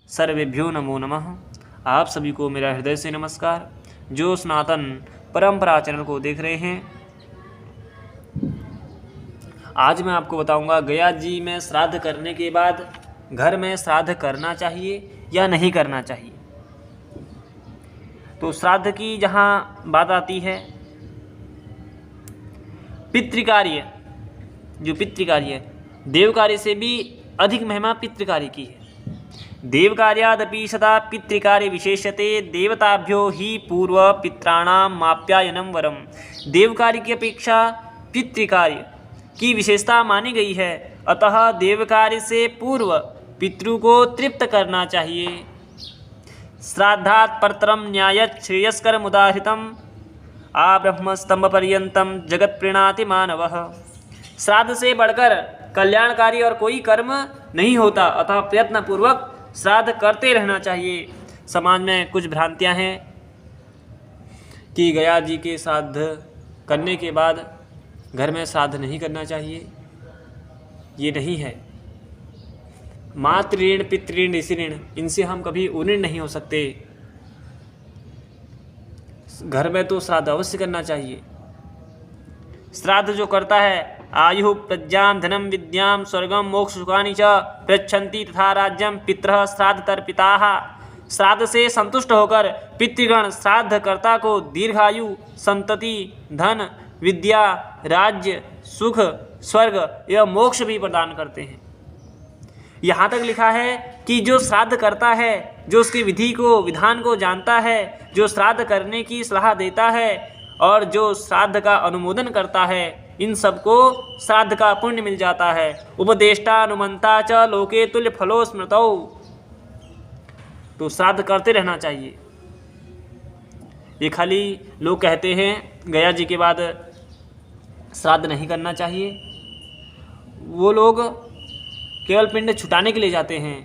सर्वेभ्यो नमो नमः। आप सभी को मेरा हृदय से नमस्कार। जो सनातन परंपरा चैनल को देख रहे हैं, आज मैं आपको बताऊंगा गया जी में श्राद्ध करने के बाद घर में श्राद्ध करना चाहिए या नहीं करना चाहिए। तो श्राद्ध की जहाँ बात आती है, पितृकार्य, जो पितृकार्य है, देव कार्य से भी अधिक महिमा पितृकार्य की है। देवकार्यादपि सदा पितृकार्य विशेषते देवताभ्यो ही पूर्व पित्राणाम माप्यायनम वरम। देव कार्य की अपेक्षा पितृकार्य की विशेषता मानी गई है, अतः देव कार्य से पूर्व पितृ को तृप्त करना चाहिए। श्राद्धात् परतरम न्यायत् श्रेयस्करम उदाहृतम आब्रह्मस्तंभ पर्यंतम जगत प्रीणाति मानवः। श्राद्ध से बढ़कर कल्याणकारी और कोई कर्म नहीं होता, अतः प्रयत्नपूर्वक श्राद्ध करते रहना चाहिए। समाज में कुछ भ्रांतियां हैं कि गया जी के श्राद्ध करने के बाद घर में श्राद्ध नहीं करना चाहिए। ये नहीं है। मातृ ऋण, पितृ ऋण, ऋषि ऋण, इनसे हम कभी उऋण नहीं हो सकते। घर में तो श्राद्ध अवश्य करना चाहिए। श्राद्ध जो करता है, आयु प्रज्ञां धनम विद्यां स्वर्गम मोक्ष सुखानि च पृच्छन्ति तथा राज्यम पितरः श्राद्ध तर्पिताः। श्राद्ध से संतुष्ट होकर पितृगण श्राद्धकर्ता को दीर्घायु, संतति, धन, विद्या, राज्य, सुख, स्वर्ग एवं मोक्ष भी प्रदान करते हैं। यहाँ तक लिखा है कि जो श्राद्ध करता है, जो उसकी विधि को, विधान को जानता है, जो श्राद्ध करने की सलाह देता है और जो श्राद्ध का अनुमोदन करता है, इन सबको श्राद्ध का पुण्य मिल जाता है। उपदेष्टा अनुमंता च लोके तुल्य फलो स्मृतौ। तो श्राद्ध करते रहना चाहिए। ये खाली लोग कहते हैं गया जी के बाद श्राद्ध नहीं करना चाहिए। वो लोग केवल पिंड छुटाने के लिए जाते हैं।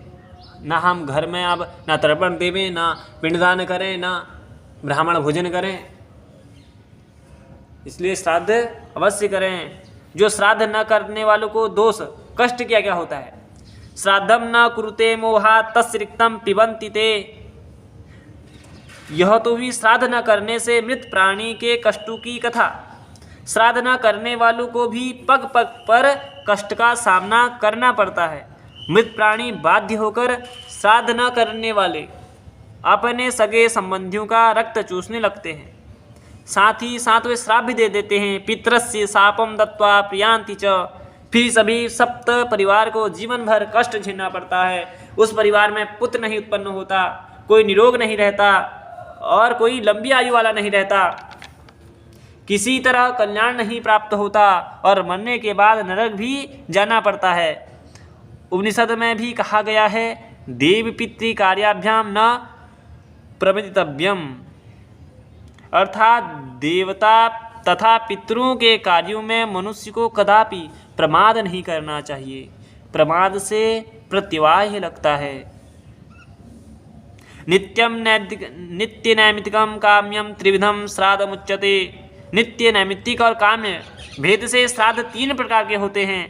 ना हम घर में अब ना तर्पण देवें, ना पिंडदान करें, ना ब्राह्मण भोजन करें। इसलिए श्राद्ध अवश्य करें। जो श्राद्ध न करने वालों को दोष, कष्ट क्या क्या होता है। श्राद्धम न कुरुते मोहा तस्रिक्तम पिबंति ते। यह तो भी श्राद्ध न करने से मृत प्राणी के कष्टों की कथा। श्राद्ध न करने वालों को भी पग पग पर कष्ट का सामना करना पड़ता है। मृत प्राणी बाध्य होकर श्राद्ध न करने वाले अपने सगे संबंधियों का रक्त चूसने लगते हैं। साथ ही साथ वे श्राप भी दे देते हैं। पितरस्य शापम दत्वा प्रियांति च। फिर सभी सप्त परिवार को जीवन भर कष्ट झेलना पड़ता है। उस परिवार में पुत्र नहीं उत्पन्न होता, कोई निरोग नहीं रहता और कोई लंबी आयु वाला नहीं रहता। किसी तरह कल्याण नहीं प्राप्त होता और मरने के बाद नरक भी जाना पड़ता है। उपनिषद में भी कहा गया है, देव पितृ कार्याभ्याम न प्रवृत्तव्यम। अर्थात देवता तथा पितरों के कार्यों में मनुष्य को कदापि प्रमाद नहीं करना चाहिए। प्रमाद से प्रत्यवाय लगता है। नित्य नैमित्तिकम काम्यम त्रिविधम श्राद्धमुच्यते। नित्य, नैमित्तिक और काम्य भेद से श्राद्ध 3 प्रकार के होते हैं।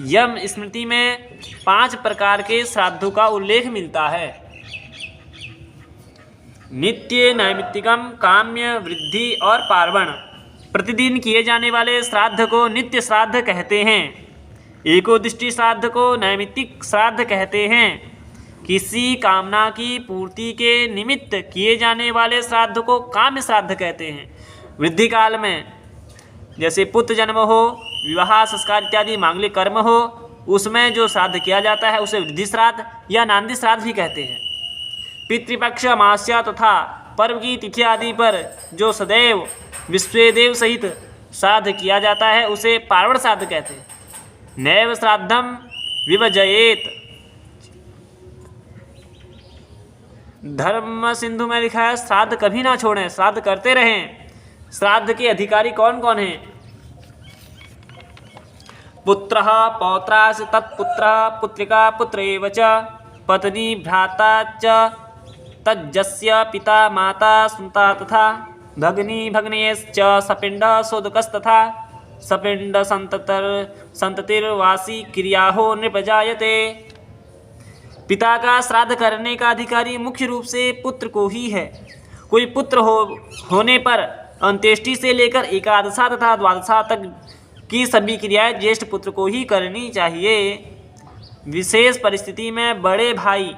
यम स्मृति में 5 प्रकार के श्राद्धों का उल्लेख मिलता है। नित्य, नैमित्तिकम, काम्य, वृद्धि और पार्वण। प्रतिदिन किए जाने वाले श्राद्ध को नित्य श्राद्ध कहते हैं। एकोदिष्टि श्राद्ध को नैमित्तिक श्राद्ध कहते हैं। किसी कामना की पूर्ति के निमित्त किए जाने वाले श्राद्ध को काम्य श्राद्ध कहते हैं। वृद्धि काल में जैसे पुत्र जन्म हो, विवाह, संस्कार इत्यादि मांगलिक कर्म हो, उसमें जो श्राद्ध किया जाता है उसे वृद्धि श्राद्ध या नांदी श्राद्ध भी कहते हैं। पितृपक्ष, अमावस्या तथा पर्व की तिथि आदि पर जो सदैव विश्वदेव सहित श्राद्ध किया जाता है उसे पार्वण श्राद्ध कहते हैं। नैव श्राद्धम विभजयेत। धर्म सिंधु में लिखा है, श्राद्ध कभी ना छोड़ें, श्राद्ध करते रहें। श्राद्ध के अधिकारी कौन कौन हैं? पुत्रः पौत्रास तत्पुत्रः पुत्रिका पुत्र एव च पत्नी भ्राता च तज्जस्य पिता माता सुता तथा भगिनी भग्नेश्च सपिंड सोदकस्तथा सपिंड संततिर्वासी क्रियाहो नृपजायते। पिता का श्राद्ध करने का अधिकारी मुख्य रूप से पुत्र को ही है। कोई पुत्र होने पर अंत्येष्टि से लेकर एकादशा तथा द्वादशा तक की सभी क्रियाएं ज्येष्ठ पुत्र को ही करनी चाहिए। विशेष परिस्थिति में बड़े भाई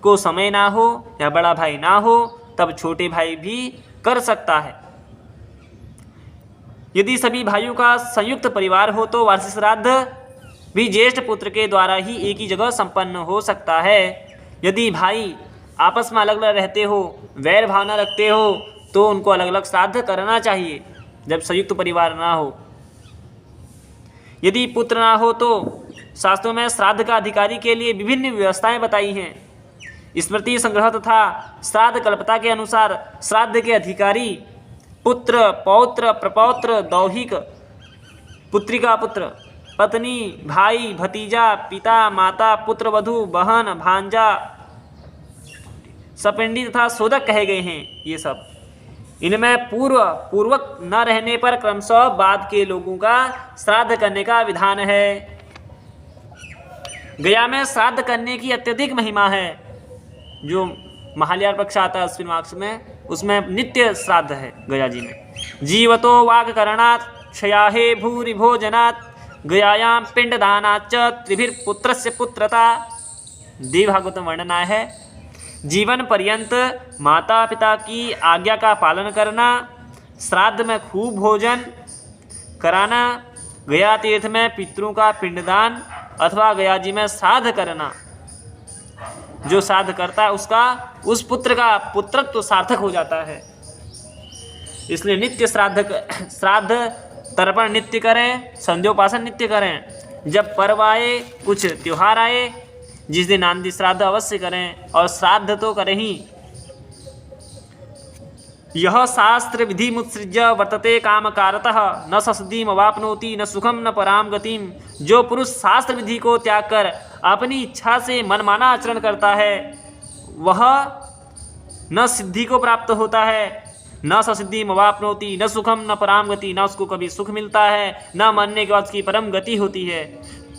को समय ना हो या बड़ा भाई ना हो तब छोटे भाई भी कर सकता है। यदि सभी भाइयों का संयुक्त परिवार हो तो वार्षिक श्राद्ध भी ज्येष्ठ पुत्र के द्वारा ही एक ही जगह संपन्न हो सकता है। यदि भाई आपस में अलग अलग रहते हो, वैर भावना रखते हो, तो उनको अलग अलग श्राद्ध करना चाहिए जब संयुक्त परिवार ना हो। यदि पुत्र ना हो तो शास्त्रों में श्राद्ध का अधिकारी के लिए विभिन्न व्यवस्थाएं बताई हैं। स्मृति संग्रह तथा श्राद्ध कल्पता के अनुसार श्राद्ध के अधिकारी पुत्र, पौत्र, प्रपौत्र, दौहिक, पुत्रिका पुत्र, पत्नी, भाई, भतीजा, पिता, माता, पुत्र वधू, बहन, भांजा, सपिंडी तथा शोधक कहे गए हैं। ये सब इनमें पूर्वक न रहने पर क्रमशः बाद के लोगों का श्राद्ध करने का विधान है। गया में श्राद्ध करने की अत्यधिक महिमा है। जो महालयार पक्ष आता है अश्विन मास में, उसमें नित्य श्राद्ध है गया जी में। जीवतो वाक करणात् क्षयाहे भूरि भोजनात् गयायाम पिंडदानाच्च त्रिभिर्पुत्रस्य पुत्रता। देव भागवत वर्णना है। जीवन पर्यंत माता पिता की आज्ञा का पालन करना, श्राद्ध में खूब भोजन कराना, गया तीर्थ में पितरों का पिंडदान अथवा गया जी में श्राद्ध करना। जो श्राद्ध करता है उसका उस पुत्र का पुत्रत्व सार्थक हो जाता है। इसलिए नित्य श्राद्ध तर्पण नित्य करें, संध्योपासन नित्य करें। जब पर्व आए, कुछ त्योहार आए, जिस दिन आंधी श्राद्ध अवश्य करें, और श्राद्ध तो करें ही। यह शास्त्र विधि मुत्सृज्य वर्तते कामकारतः न ससिद्धिम अवाप्नोति न सुखम न पराम गतिम। जो पुरुष शास्त्र विधि को त्याग कर अपनी इच्छा से मनमाना आचरण करता है वह न सिद्धि को प्राप्त होता है, न ससिद्धिम अवाप्नोति न सुखम न पराम गति। न उसको कभी सुख मिलता है, न मरने के बाद उसकी परम गति होती है।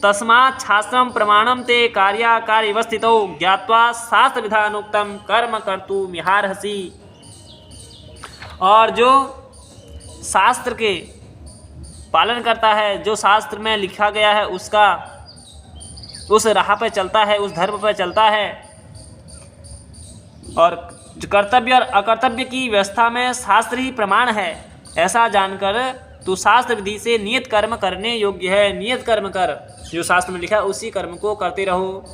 तस्मात् शास्त्रम प्रमाणम ते कार्याकार्यवस्थितौ ज्ञात्वा शास्त्र विधानोक्तम कर्म कर्तुमिहार्हसि। और जो शास्त्र के पालन करता है, जो शास्त्र में लिखा गया है उसका उस राह पर चलता है, उस धर्म पर चलता है, और कर्तव्य और अकर्तव्य की व्यवस्था में शास्त्र ही प्रमाण है, ऐसा जानकर तू शास्त्र विधि से नियत कर्म करने योग्य है। नियत कर्म कर, जो शास्त्र में लिखा है उसी कर्म को करते रहो।